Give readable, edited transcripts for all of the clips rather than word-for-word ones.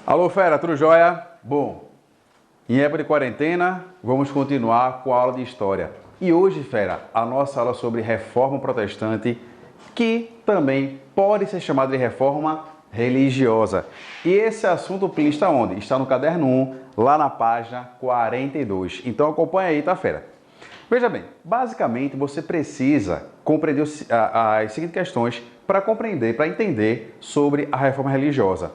Alô, fera, tudo jóia? Bom, em época de quarentena, vamos continuar com a aula de História. E hoje, fera, a nossa aula sobre Reforma Protestante, que também pode ser chamada de Reforma Religiosa. E esse assunto está onde? Está no caderno 1, lá na página 42. Então acompanha aí, tá, fera? Veja bem, basicamente você precisa compreender as seguintes questões para compreender, para entender sobre a Reforma Religiosa.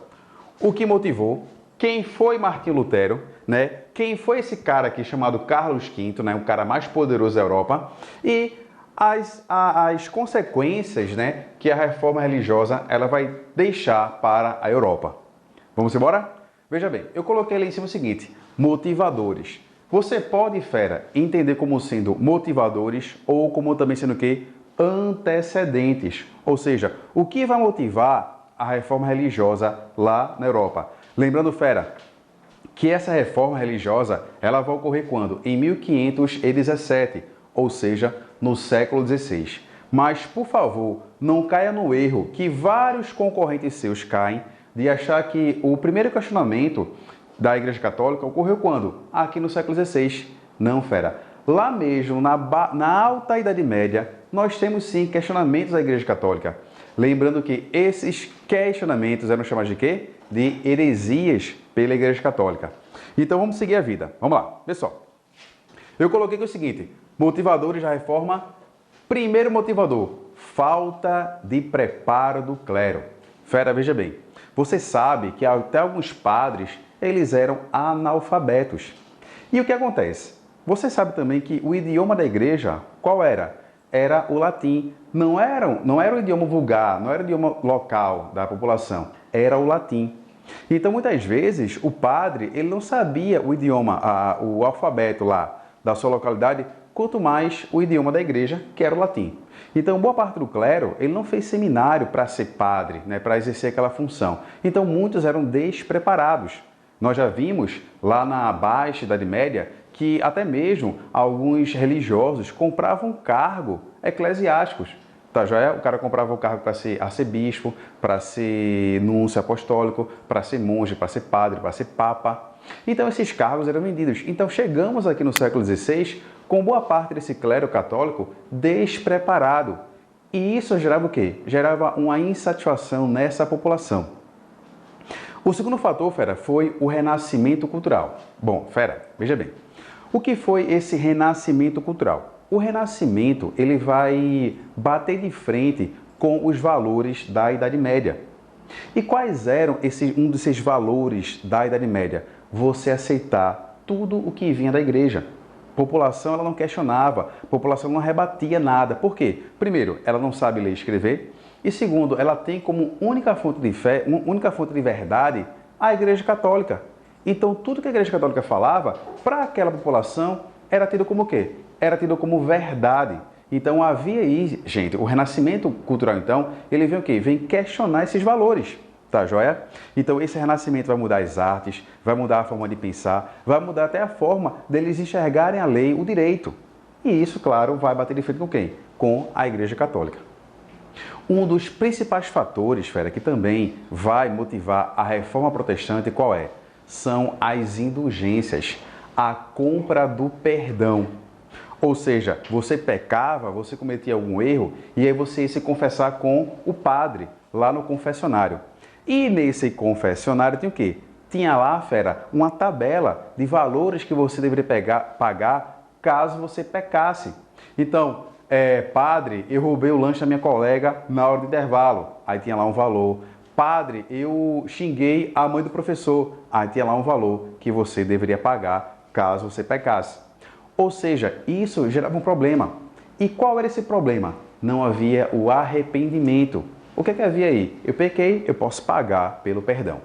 O que motivou, quem foi Martinho Lutero, né? Quem foi esse cara aqui chamado Carlos V, né? O cara mais poderoso da Europa, e as consequências, né, que a reforma religiosa ela vai deixar para a Europa. Vamos embora? Veja bem, eu coloquei ali em cima o seguinte, motivadores. Você pode, fera, entender como sendo motivadores ou como também sendo o quê? Antecedentes. Ou seja, o que vai motivar a reforma religiosa lá na Europa. Lembrando, fera, que essa reforma religiosa ela vai ocorrer quando? Em 1517, ou seja, no século XVI. Mas, por favor, não caia no erro que vários concorrentes seus caem de achar que o primeiro questionamento da Igreja Católica ocorreu quando? Aqui no século XVI. Não, fera. Lá mesmo, na Alta Idade Média, nós temos sim questionamentos da Igreja Católica. Lembrando que esses questionamentos eram chamados de quê? De heresias pela Igreja Católica. Então vamos seguir a vida. Vamos lá, pessoal. Eu coloquei aqui o seguinte, motivadores da reforma. Primeiro motivador, falta de preparo do clero. Fera, veja bem, você sabe que até alguns padres, eles eram analfabetos. E o que acontece? Você sabe também que o idioma da igreja, qual era? Era o latim. Não era o idioma vulgar, não era o idioma local da população, era o latim. Então, muitas vezes, o padre ele não sabia o idioma, o alfabeto lá da sua localidade, quanto mais o idioma da igreja, que era o latim. Então, boa parte do clero, ele não fez seminário para ser padre, né, para exercer aquela função. Então, muitos eram despreparados. Nós já vimos lá na Baixa Idade Média que até mesmo alguns religiosos compravam cargo eclesiásticos. Tá, já o cara comprava o cargo para ser arcebispo, para ser núncio apostólico, para ser monge, para ser padre, para ser papa. Então esses cargos eram vendidos. Então chegamos aqui no século XVI com boa parte desse clero católico despreparado. E isso gerava o quê? Gerava uma insatisfação nessa população. O segundo fator, fera, foi o renascimento cultural. Bom, fera, veja bem. O que foi esse renascimento cultural? O renascimento ele vai bater de frente com os valores da Idade Média. E quais eram um desses valores da Idade Média? Você aceitar tudo o que vinha da igreja. A população ela não questionava, a população não rebatia nada. Por quê? Primeiro, ela não sabe ler e escrever. E segundo, ela tem como única fonte de fé, única fonte de verdade, a Igreja Católica. Então, tudo que a Igreja Católica falava, para aquela população, era tido como o quê? Era tido como verdade. Então, havia aí, gente, o renascimento cultural, então, ele vem o quê? Vem questionar esses valores, tá joia? Então, esse renascimento vai mudar as artes, vai mudar a forma de pensar, vai mudar até a forma deles enxergarem a lei, o direito. E isso, claro, vai bater de frente com quem? Com a Igreja Católica. Um dos principais fatores, fera, que também vai motivar a reforma protestante, qual é? São as indulgências, a compra do perdão. Ou seja, você pecava, você cometia algum erro e aí você ia se confessar com o padre, lá no confessionário. E nesse confessionário tinha o quê? Tinha lá, fera, uma tabela de valores que você deveria pagar caso você pecasse. Então, padre, eu roubei o lanche da minha colega na hora do intervalo. Aí tinha lá um valor. Padre, eu xinguei a mãe do professor. Aí tinha lá um valor que você deveria pagar caso você pecasse. Ou seja, isso gerava um problema. E qual era esse problema? Não havia o arrependimento. O que havia aí? Eu pequei, eu posso pagar pelo perdão.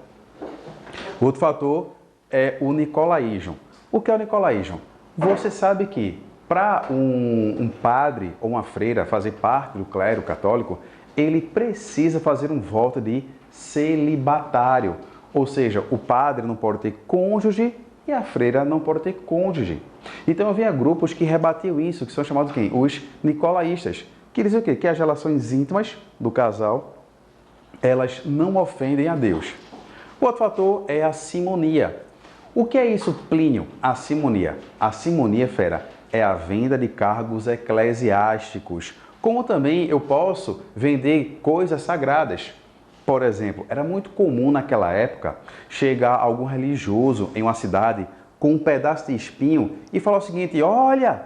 Outro fator é o nicolaísmo. O que é o nicolaísmo? Você sabe que para um padre ou uma freira fazer parte do clero católico, ele precisa fazer um voto de celibatário. Ou seja, o padre não pode ter cônjuge e a freira não pode ter cônjuge. Então havia grupos que rebatiam isso, que são chamados quem? Os nicolaístas. Que diziam o quê? Que as relações íntimas do casal, elas não ofendem a Deus. O outro fator é a simonia. O que é isso, Plínio? A simonia. A simonia, fera, é a venda de cargos eclesiásticos. Como também eu posso vender coisas sagradas. Por exemplo, era muito comum naquela época chegar algum religioso em uma cidade com um pedaço de espinho e falar o seguinte: olha,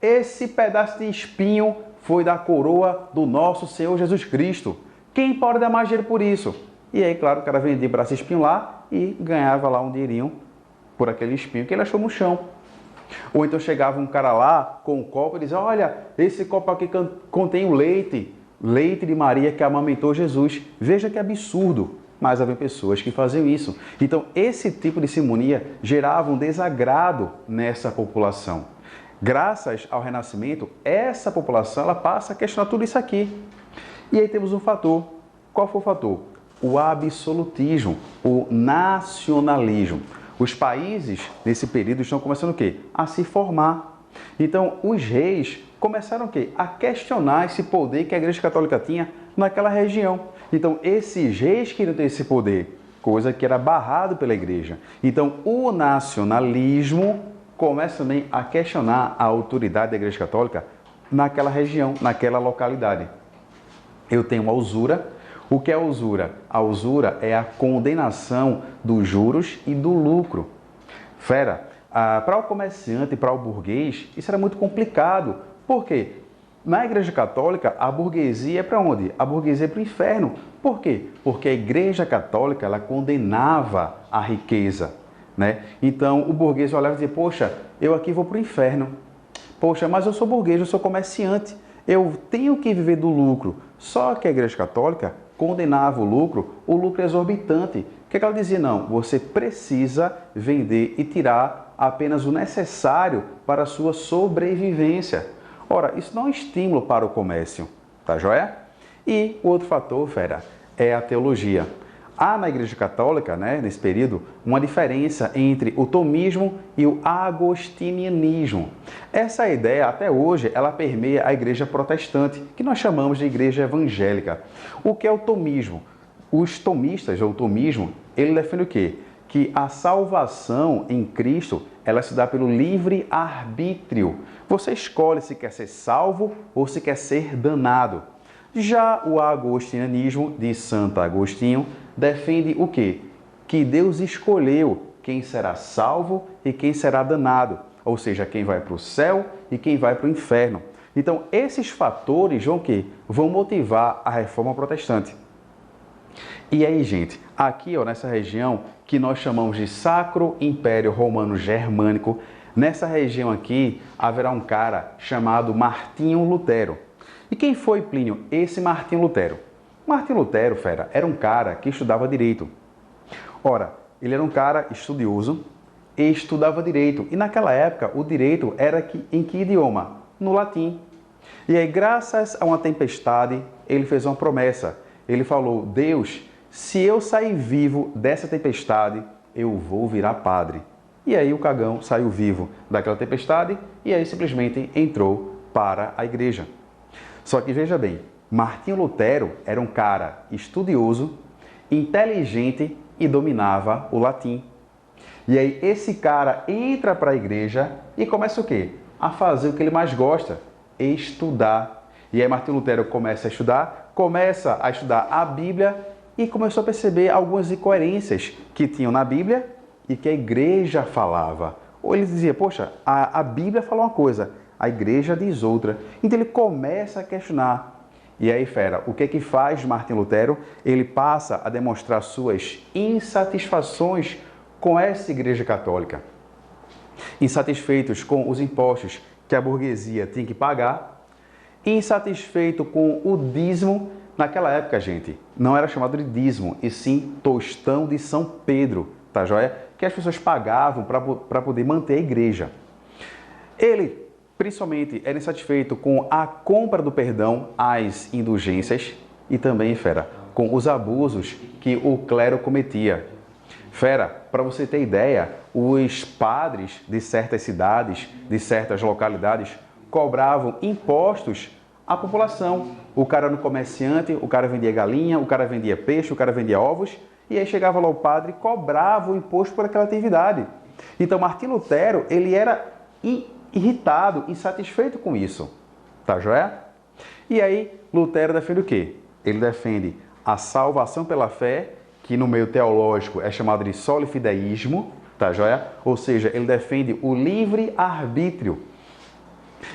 esse pedaço de espinho foi da coroa do nosso Senhor Jesus Cristo. Quem pode dar mais dinheiro por isso? E aí, claro, o cara vendia para esse espinho lá e ganhava lá um dinheirinho por aquele espinho que ele achou no chão. Ou então chegava um cara lá com um copo e dizia: olha, esse copo aqui contém o leite de Maria que amamentou Jesus. Veja que absurdo. Mas havia pessoas que faziam isso. Então, esse tipo de simonia gerava um desagrado nessa população. Graças ao Renascimento, essa população ela passa a questionar tudo isso aqui. E aí temos um fator. Qual foi o fator? O absolutismo, o nacionalismo. Os países, nesse período, estão começando o quê? A se formar. Então, os reis começaram o quê? A questionar esse poder que a Igreja Católica tinha naquela região. Então, esses reis queriam ter esse poder, coisa que era barrado pela Igreja. Então, o nacionalismo começa também a questionar a autoridade da Igreja Católica naquela região, naquela localidade. Eu tenho a usura. O que é a usura? A usura é a condenação dos juros e do lucro. Fera, para o comerciante e para o burguês, isso era muito complicado. Por quê? Na Igreja Católica, a burguesia é para onde? A burguesia é para o inferno. Por quê? Porque a Igreja Católica ela condenava a riqueza, né? Então, o burguês olhava e dizia: poxa, eu aqui vou para o inferno. Poxa, mas eu sou burguês, eu sou comerciante. Eu tenho que viver do lucro. Só que a Igreja Católica condenava o lucro exorbitante. O que ela dizia? Não, você precisa vender e tirar apenas o necessário para a sua sobrevivência. Ora, isso não é um estímulo para o comércio, tá joia? E o outro fator, fera, é a teologia. Há na Igreja Católica, né, nesse período, uma diferença entre o tomismo e o agostinianismo. Essa ideia, até hoje, ela permeia a Igreja Protestante, que nós chamamos de Igreja Evangélica. O que é o tomismo? Os tomistas, ou tomismo, ele defende o quê? Que a salvação em Cristo, ela se dá pelo livre arbítrio. Você escolhe se quer ser salvo ou se quer ser danado. Já o agostinianismo, de Santo Agostinho, defende o quê? Que Deus escolheu quem será salvo e quem será danado. Ou seja, quem vai para o céu e quem vai para o inferno. Então, esses fatores vão, vão motivar a reforma protestante. E aí, gente, aqui nessa região que nós chamamos de Sacro Império Romano Germânico, nessa região aqui haverá um cara chamado Martinho Lutero. E quem foi, Plínio? Esse Martinho Lutero. Martinho Lutero, fera, era um cara que estudava direito. Ora, ele era um cara estudioso e estudava direito. E naquela época, o direito era em que idioma? No latim. E aí, graças a uma tempestade, ele fez uma promessa. Ele falou: Deus, se eu sair vivo dessa tempestade, eu vou virar padre. E aí o cagão saiu vivo daquela tempestade e aí simplesmente entrou para a igreja. Só que veja bem, Martinho Lutero era um cara estudioso, inteligente e dominava o latim. E aí esse cara entra para a igreja e começa o quê? A fazer o que ele mais gosta, estudar. E aí Martinho Lutero começa a estudar a Bíblia e começou a perceber algumas incoerências que tinham na Bíblia e que a igreja falava. Ou ele dizia: poxa, a Bíblia fala uma coisa, a igreja diz outra. Então ele começa a questionar. E aí, fera, o que é que faz Martinho Lutero? Ele passa a demonstrar suas insatisfações com essa igreja católica. Insatisfeitos com os impostos que a burguesia tinha que pagar, insatisfeito com o dízimo. Naquela época, gente, não era chamado de dízimo, e sim tostão de São Pedro, tá joia? Que as pessoas pagavam para poder manter a igreja. Ele, principalmente, era insatisfeito com a compra do perdão às indulgências e também, fera, com os abusos que o clero cometia. Fera, para você ter ideia, os padres de certas cidades, de certas localidades, cobravam impostos à população. O cara era um comerciante, o cara vendia galinha, o cara vendia peixe, o cara vendia ovos, E aí chegava lá o padre e cobrava o imposto por aquela atividade. Então Martinho Lutero, ele era irritado, insatisfeito com isso. Tá joia? E aí Lutero defende o quê? Ele defende a salvação pela fé, que no meio teológico é chamado de solifideísmo, tá joia? Ou seja, ele defende o livre-arbítrio.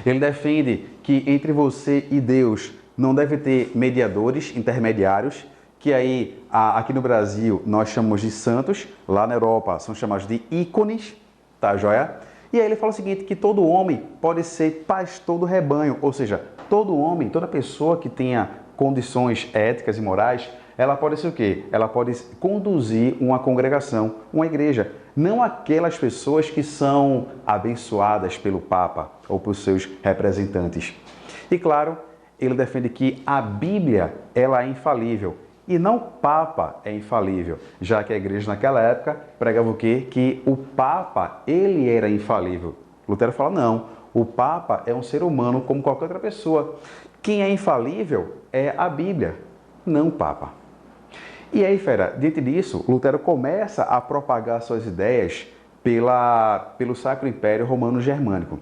Ele defende que entre você e Deus não deve ter mediadores, intermediários, que aí aqui no Brasil nós chamamos de santos, lá na Europa são chamados de ícones, tá joia? E aí ele fala o seguinte, que todo homem pode ser pastor do rebanho, ou seja, todo homem, toda pessoa que tenha condições éticas e morais, ela pode ser o quê? Ela pode conduzir uma congregação, uma igreja. Não aquelas pessoas que são abençoadas pelo Papa ou por seus representantes. E claro, ele defende que a Bíblia ela é infalível e não o Papa é infalível, já que a igreja naquela época pregava o quê? Que o Papa ele era infalível. Lutero fala, não, o Papa é um ser humano como qualquer outra pessoa. Quem é infalível é a Bíblia, não o Papa. E aí, fera, diante disso, Lutero começa a propagar suas ideias pelo Sacro Império Romano-Germânico.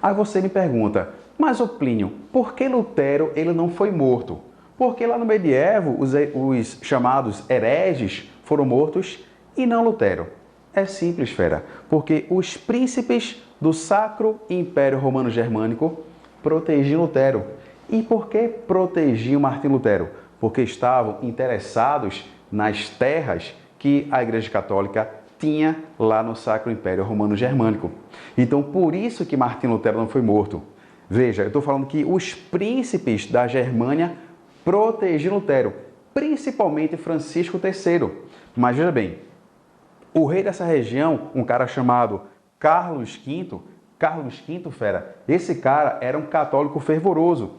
Aí você me pergunta, mas ô Plínio, por que Lutero ele não foi morto? Porque lá no medievo os chamados hereges foram mortos e não Lutero. É simples, fera, porque os príncipes do Sacro Império Romano-Germânico protegiam Lutero. E por que protegiam Martim Lutero? Porque estavam interessados nas terras que a Igreja Católica tinha lá no Sacro Império Romano-Germânico. Então, por isso que Martim Lutero não foi morto. Veja, eu estou falando que os príncipes da Germânia protegiam Lutero, principalmente Francisco III. Mas veja bem, o rei dessa região, um cara chamado Carlos V, fera, esse cara era um católico fervoroso.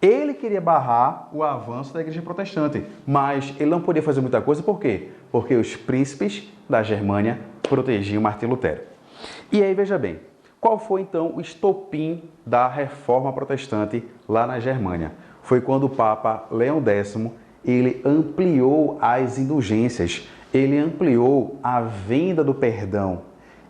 Ele queria barrar o avanço da igreja protestante, mas ele não podia fazer muita coisa, por quê? Porque os príncipes da Germânia protegiam Martim Lutero. E aí, veja bem, qual foi então o estopim da reforma protestante lá na Germânia? Foi quando o Papa Leão X, ele ampliou as indulgências, ele ampliou a venda do perdão.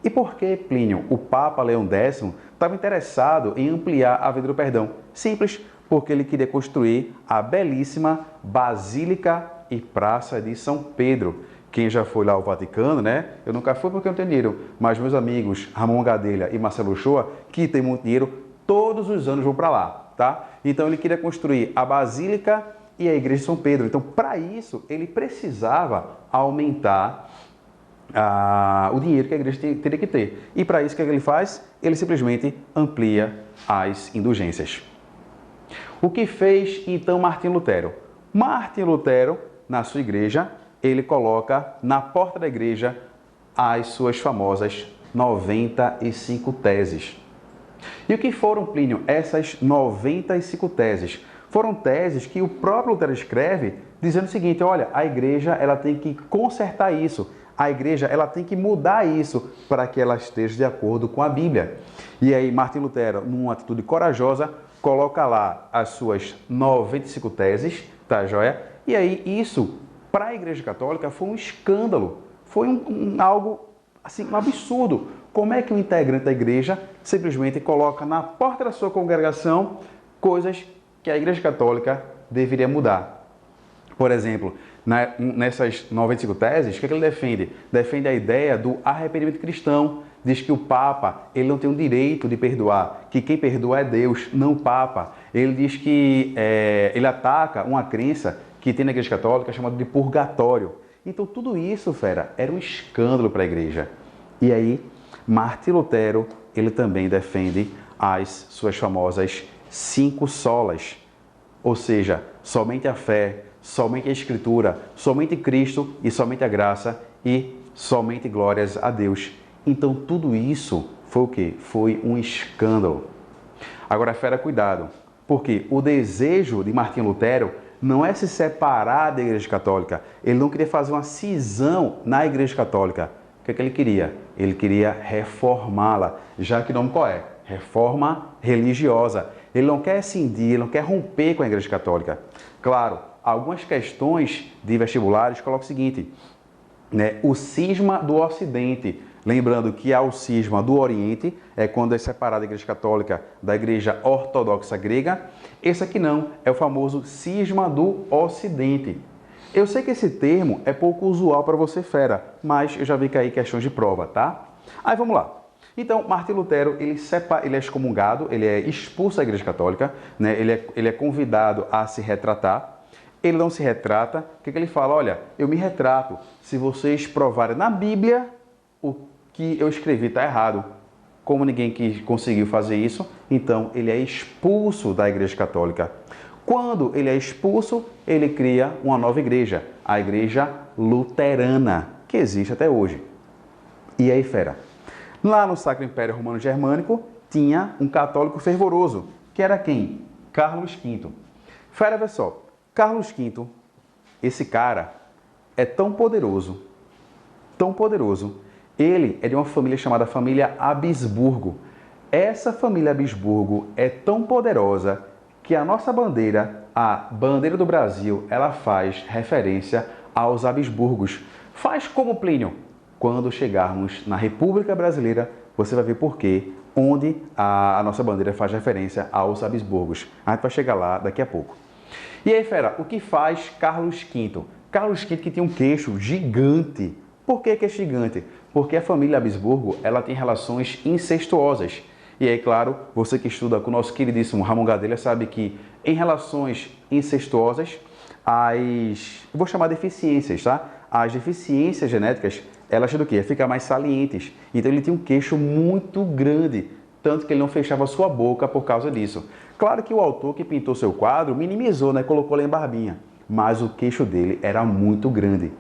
E por que, Plínio, o Papa Leão X estava interessado em ampliar a venda do perdão? Simples, porque ele queria construir a belíssima Basílica e Praça de São Pedro. Quem já foi lá ao Vaticano, né? Eu nunca fui porque não tenho dinheiro, mas meus amigos Ramon Gadelha e Marcelo Uchoa, que tem muito dinheiro, todos os anos vão para lá, tá? Então ele queria construir a Basílica e a Igreja de São Pedro. Então, para isso, ele precisava aumentar o dinheiro que a igreja teria que ter. E para isso, o que ele faz? Ele simplesmente amplia as indulgências. O que fez, então, Martim Lutero? Martim Lutero, na sua igreja, ele coloca na porta da igreja as suas famosas 95 teses. E o que foram, Plínio, essas 95 teses? Foram teses que o próprio Lutero escreve dizendo o seguinte, olha, a igreja ela tem que consertar isso, a igreja ela tem que mudar isso para que ela esteja de acordo com a Bíblia. E aí Martim Lutero, numa atitude corajosa, coloca lá as suas 95 teses, tá joia? E aí isso, para a Igreja Católica, foi um escândalo, foi algo assim, um absurdo. Como é que um integrante da igreja simplesmente coloca na porta da sua congregação coisas que a Igreja Católica deveria mudar? Por exemplo, nessas 95 teses, o que ele defende? Defende a ideia do arrependimento cristão. Diz que o Papa ele não tem o direito de perdoar, que quem perdoa é Deus, não o Papa. Ele diz que ele ataca uma crença que tem na Igreja Católica chamada de purgatório. Então tudo isso, fera, era um escândalo para a igreja. E aí, Martim Lutero, ele também defende as suas famosas 5 solas. Ou seja, somente a fé, somente a Escritura, somente Cristo e somente a graça e somente glórias a Deus. Então tudo isso foi o quê? Foi um escândalo. Agora, fera, cuidado, porque o desejo de Martim Lutero não é se separar da Igreja Católica. Ele não queria fazer uma cisão na Igreja Católica. O que é que ele queria? Ele queria reformá-la, já que o nome qual é? Reforma religiosa. Ele não quer cindir, ele não quer romper com a Igreja Católica. Claro, algumas questões de vestibulares colocam o seguinte, né? O cisma do Ocidente. Lembrando que há o cisma do Oriente, é quando é separada a Igreja Católica da Igreja Ortodoxa Grega. Esse aqui não, é o famoso cisma do Ocidente. Eu sei que esse termo é pouco usual para você, fera, mas eu já vi cair questões de prova, tá? Aí vamos lá. Então, Martinho Lutero, ele é excomungado, ele é expulso da Igreja Católica, né? Ele é convidado a se retratar. Ele não se retrata. O que ele fala? Olha, eu me retrato se vocês provarem na Bíblia o que eu escrevi está errado. Como ninguém conseguiu fazer isso, então ele é expulso da Igreja Católica. Quando ele é expulso, ele cria uma nova igreja, a Igreja Luterana, que existe até hoje. E aí, fera? Lá no Sacro Império Romano Germânico, tinha um católico fervoroso, que era quem? Carlos V. Fera, vê só, Carlos V, esse cara é tão poderoso, ele é de uma família chamada família Habsburgo. Essa família Habsburgo é tão poderosa que a nossa bandeira, a bandeira do Brasil, ela faz referência aos Habsburgos. Faz como Plínio. Quando chegarmos na República Brasileira, você vai ver por quê, onde a nossa bandeira faz referência aos Habsburgos. A gente vai chegar lá daqui a pouco. E aí, fera, o que faz Carlos V? Carlos V que tem um queixo gigante. Por que é gigante? Porque a família Habsburgo, ela tem relações incestuosas. E aí, claro, você que estuda com o nosso queridíssimo Ramon Gadelha sabe que em relações incestuosas, eu vou chamar de deficiências, tá? As deficiências genéticas, elas do quê? Ficam mais salientes. Então ele tem um queixo muito grande, tanto que ele não fechava sua boca por causa disso. Claro que o autor que pintou seu quadro minimizou, né? Colocou lá em barbinha, mas o queixo dele era muito grande.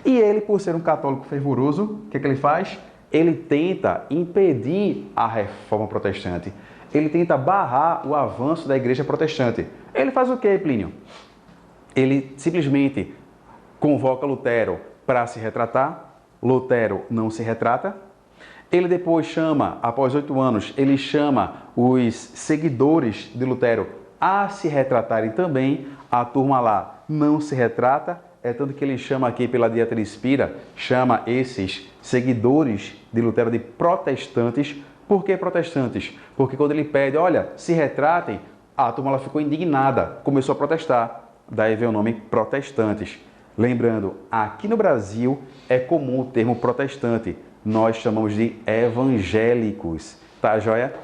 E ele, por ser um católico fervoroso, o que ele faz? Ele tenta impedir a reforma protestante. Ele tenta barrar o avanço da igreja protestante. Ele faz o quê, Plínio? Ele simplesmente convoca Lutero para se retratar. Lutero não se retrata. Ele depois chama, após 8 anos, ele chama os seguidores de Lutero a se retratarem também. A turma lá não se retrata. É tanto que ele chama aqui pela Dieta Spira, chama esses seguidores de Lutero de protestantes. Por que protestantes? Porque quando ele pede, olha, se retratem, a turma lá ficou indignada, começou a protestar. Daí veio o nome protestantes. Lembrando, aqui no Brasil é comum o termo protestante. Nós chamamos de evangélicos, tá joia?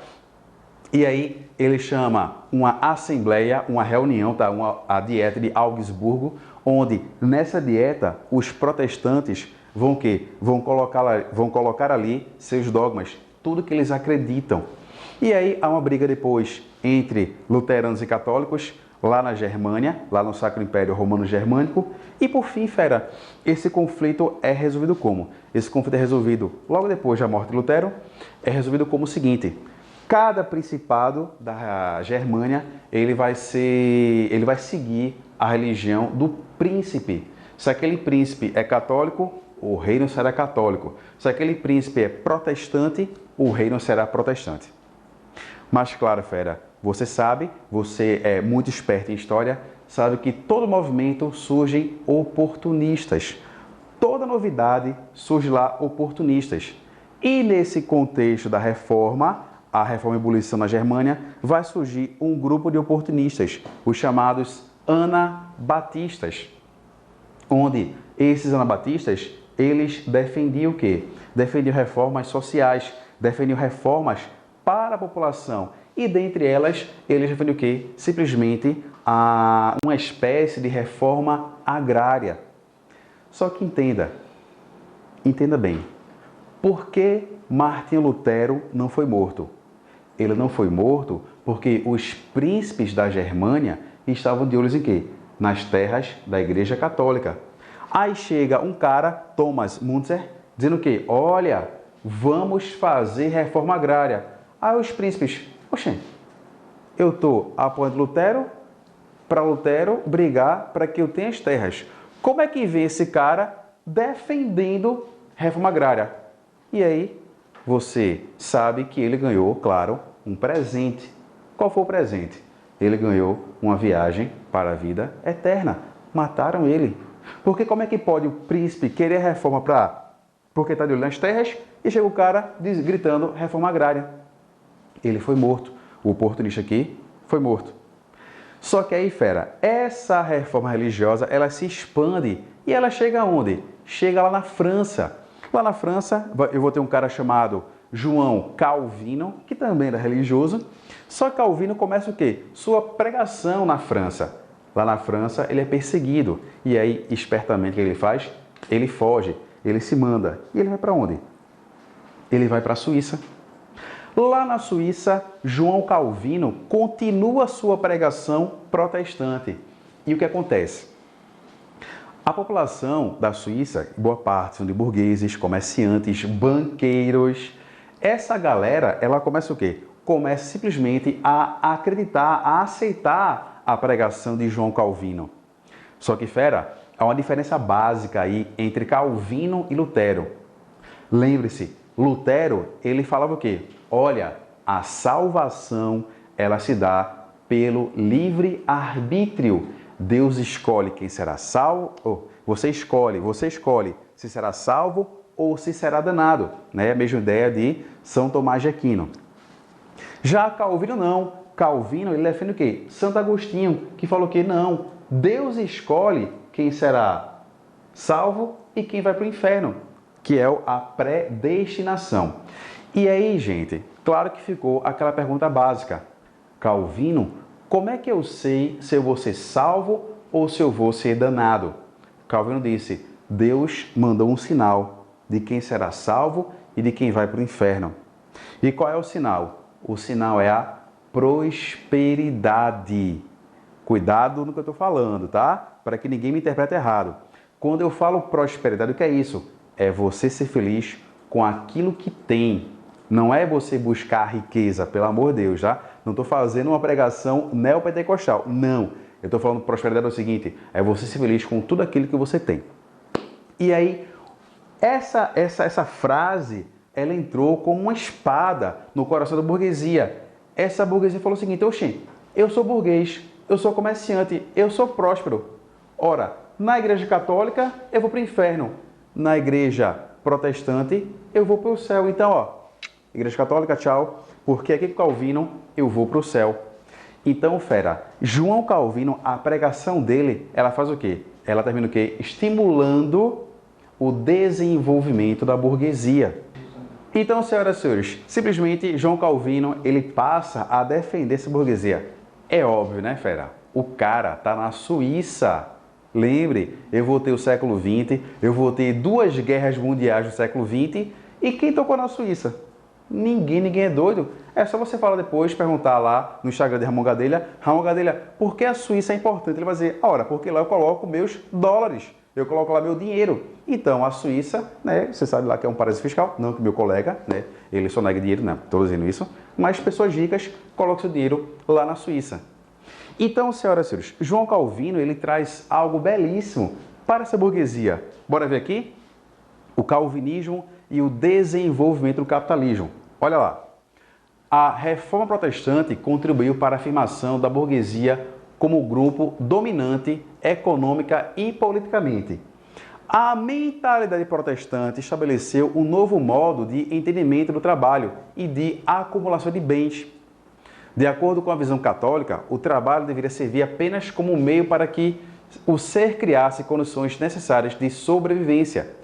E aí ele chama uma assembleia, uma reunião, tá? A Dieta de Augsburgo, onde nessa dieta os protestantes vão colocar ali seus dogmas, tudo que eles acreditam. E aí há uma briga depois entre luteranos e católicos, lá na Germânia, lá no Sacro Império Romano Germânico. E por fim, fera, esse conflito é resolvido como? Esse conflito é resolvido logo depois da morte de Lutero, é resolvido como o seguinte: cada principado da Germânia, ele vai seguir a religião do príncipe. Se aquele príncipe é católico, o reino será católico. Se aquele príncipe é protestante, o reino será protestante. Mas claro, fera, você sabe, você é muito esperto em história, sabe que todo movimento surgem oportunistas. Toda novidade surge lá oportunistas. E nesse contexto da reforma, a reforma e ebulição na Germânia, vai surgir um grupo de oportunistas, os chamados anabatistas, onde esses anabatistas, eles defendiam o quê? Defendiam reformas sociais, defendiam reformas para a população. E dentre elas, eles defendiam o quê? Simplesmente uma espécie de reforma agrária. Só que entenda bem, por que Martinho Lutero não foi morto? Ele não foi morto porque os príncipes da Germânia estavam de olhos em quê? Nas terras da Igreja Católica. Aí chega um cara, Thomas Müntzer, dizendo que, olha, vamos fazer reforma agrária. Aí os príncipes, oxe, eu estou apoiando Lutero para Lutero brigar para que eu tenha as terras. Como é que vê esse cara defendendo reforma agrária? E aí, você sabe que ele ganhou, claro, um presente. Qual foi o presente? Ele ganhou uma viagem para a vida eterna. Mataram ele. Porque como é que pode o príncipe querer reforma porque está de olho nas terras e chega o cara gritando reforma agrária? Ele foi morto. O oportunista aqui foi morto. Só que aí, fera, essa reforma religiosa, ela se expande e ela chega aonde? Chega lá na França. Lá na França, eu vou ter um cara chamado João Calvino, que também era religioso. Só que Calvino começa o quê? Sua pregação na França. Lá na França, ele é perseguido. E aí, espertamente, o que ele faz? Ele foge, ele se manda. E ele vai para onde? Ele vai para a Suíça. Lá na Suíça, João Calvino continua sua pregação protestante. E o que acontece? A população da Suíça, boa parte são de burgueses, comerciantes, banqueiros. Essa galera, ela começa o quê? Começa simplesmente a acreditar, a aceitar a pregação de João Calvino. Só que, fera, há uma diferença básica aí entre Calvino e Lutero. Lembre-se, Lutero, ele falava o quê? Olha, a salvação, ela se dá pelo livre arbítrio. Deus escolhe quem será salvo, você escolhe se será salvo ou se será danado, né? A mesma ideia de São Tomás de Aquino. Já Calvino não. Calvino, ele defende o quê? Santo Agostinho, que falou que não, Deus escolhe quem será salvo e quem vai para o inferno, que é a predestinação. E aí, gente, claro que ficou aquela pergunta básica. Calvino, como é que eu sei se eu vou ser salvo ou se eu vou ser danado? Calvino disse, Deus mandou um sinal de quem será salvo e de quem vai para o inferno. E qual é o sinal? O sinal é a prosperidade. Cuidado no que eu estou falando, tá? Para que ninguém me interprete errado. Quando eu falo prosperidade, o que é isso? É você ser feliz com aquilo que tem. Não é você buscar riqueza, pelo amor de Deus, tá? Não estou fazendo uma pregação neopentecostal. Não. Eu estou falando prosperidade é o seguinte, é você ser feliz com tudo aquilo que você tem. E aí, essa frase, ela entrou como uma espada no coração da burguesia. Essa burguesia falou o seguinte, oxê, eu sou burguês, eu sou comerciante, eu sou próspero. Ora, na igreja católica, eu vou para o inferno. Na igreja protestante, eu vou para o céu. Então, ó, igreja católica, tchau, porque aqui com Calvino, eu vou para o céu. Então, fera, João Calvino, a pregação dele, ela faz o quê? Ela termina o quê? Estimulando o desenvolvimento da burguesia. Então, senhoras e senhores, simplesmente João Calvino, ele passa a defender essa burguesia. É óbvio, né, fera? O cara tá na Suíça. Lembre, eu vou ter o século XX, eu vou ter 2 guerras mundiais no século XX, e quem tocou na Suíça? Ninguém é doido. É só você falar depois, perguntar lá no Instagram de Ramon Gadelha, por que a Suíça é importante? Ele vai dizer, ora, porque lá eu coloco meus dólares, eu coloco lá meu dinheiro. Então, a Suíça, né, você sabe lá que é um paraíso fiscal, não que meu colega, né, ele só nega dinheiro, não, estou dizendo isso, mas pessoas ricas colocam seu dinheiro lá na Suíça. Então, senhoras e senhores, João Calvino, ele traz algo belíssimo para essa burguesia. Bora ver aqui? O calvinismo e o desenvolvimento do capitalismo. Olha lá. A reforma protestante contribuiu para a afirmação da burguesia como grupo dominante econômica e politicamente. A mentalidade protestante estabeleceu um novo modo de entendimento do trabalho e de acumulação de bens. De acordo com a visão católica, o trabalho deveria servir apenas como meio para que o ser criasse condições necessárias de sobrevivência.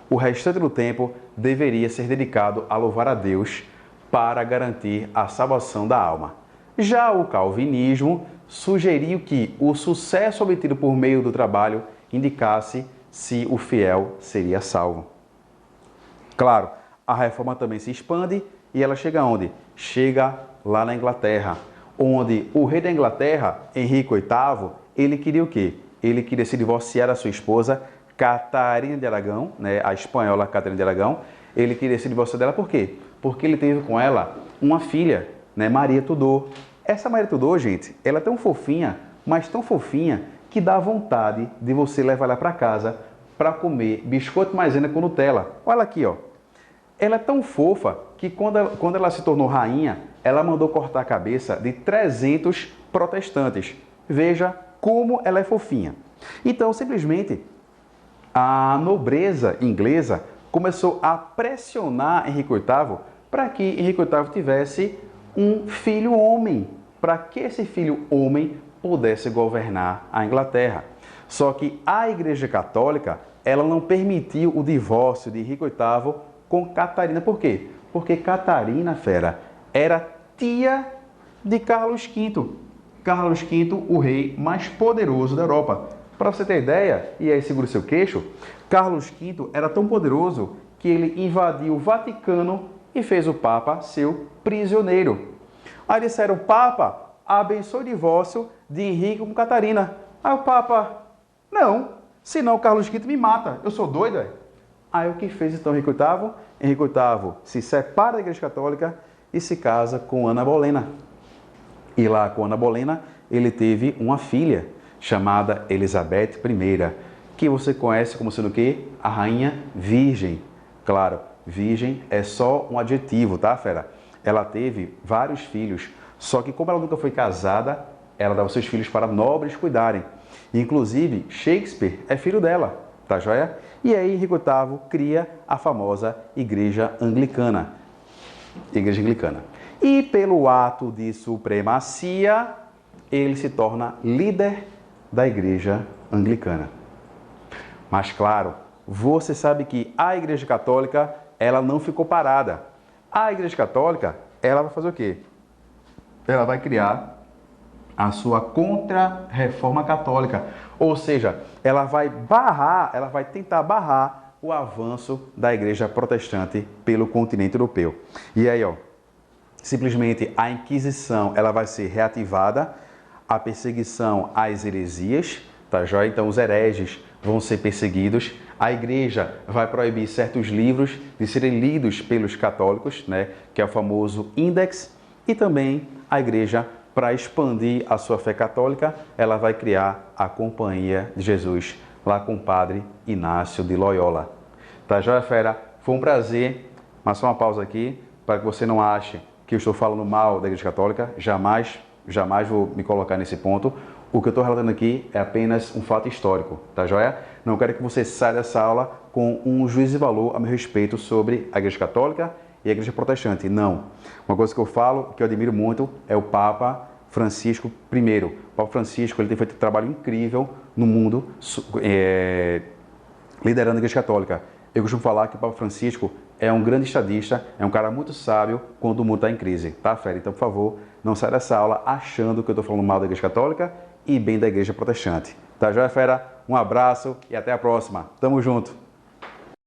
O restante do tempo deveria ser dedicado a louvar a Deus para garantir a salvação da alma. Já o calvinismo sugeriu que o sucesso obtido por meio do trabalho indicasse se o fiel seria salvo. Claro, a reforma também se expande e ela chega onde? Chega lá na Inglaterra, onde o rei da Inglaterra, Henrique VIII, ele queria o quê? Ele queria se divorciar da sua esposa, Catarina de Aragão, né, a espanhola Catarina de Aragão. Ele queria se divorciar dela por quê? Porque ele teve com ela uma filha, né, Maria Tudor. Essa Maria Tudor, gente, ela é tão fofinha, mas tão fofinha, que dá vontade de você levar ela para casa para comer biscoito maisena com Nutella. Olha aqui, ó. Ela é tão fofa que quando ela se tornou rainha, ela mandou cortar a cabeça de 300 protestantes. Veja como ela é fofinha. Então, simplesmente, a nobreza inglesa começou a pressionar Henrique VIII para que Henrique VIII tivesse um filho homem, para que esse filho homem pudesse governar a Inglaterra. Só que a Igreja Católica, ela não permitiu o divórcio de Henrique VIII com Catarina. Por quê? Porque Catarina, fera, era tia de Carlos V. Carlos V, o rei mais poderoso da Europa. Para você ter ideia, e aí segura o seu queixo, Carlos V era tão poderoso que ele invadiu o Vaticano e fez o Papa seu prisioneiro. Aí disseram, Papa, abençoe o divórcio de Henrique com Catarina. Aí o Papa, não, senão Carlos V me mata, eu sou doido. Aí o que fez então Henrique VIII? Henrique VIII se separa da Igreja Católica e se casa com Ana Bolena. E lá com Ana Bolena ele teve uma filha chamada Elizabeth I, que você conhece como sendo o quê? A Rainha Virgem. Claro, virgem é só um adjetivo, tá, fera? Ela teve vários filhos, só que como ela nunca foi casada, ela dava seus filhos para nobres cuidarem. Inclusive, Shakespeare é filho dela, tá joia? E aí Henrique VIII cria a famosa Igreja Anglicana. Igreja Anglicana. E pelo ato de supremacia, ele se torna líder da Igreja Anglicana. Mas claro, você sabe que a Igreja Católica, ela não ficou parada. A Igreja Católica, ela vai fazer o quê? Ela vai criar a sua contra-reforma católica. Ou seja, ela vai tentar barrar o avanço da Igreja Protestante pelo continente europeu. E aí, simplesmente a Inquisição, ela vai ser reativada, a perseguição às heresias, tá joia? Então os hereges vão ser perseguidos, a igreja vai proibir certos livros de serem lidos pelos católicos, né? Que é o famoso Index, e também a igreja, para expandir a sua fé católica, ela vai criar a Companhia de Jesus, lá com o padre Inácio de Loyola. Tá joia, fera? Foi um prazer, mas só uma pausa aqui, para que você não ache que eu estou falando mal da Igreja Católica, jamais vou me colocar nesse ponto. O que eu estou relatando aqui é apenas um fato histórico, tá joia? Não quero que você saia dessa aula com um juízo de valor a meu respeito sobre a Igreja Católica e a Igreja Protestante. Não. Uma coisa que eu falo, que eu admiro muito, é o Papa Francisco I. O Papa Francisco, ele tem feito um trabalho incrível no mundo, liderando a Igreja Católica. Eu costumo falar que o Papa Francisco é um grande estadista, é um cara muito sábio quando o mundo está em crise, tá, fera? Então, por favor, não saia dessa aula achando que eu estou falando mal da Igreja Católica e bem da Igreja Protestante. Tá joia, fera? Um abraço e até a próxima. Tamo junto!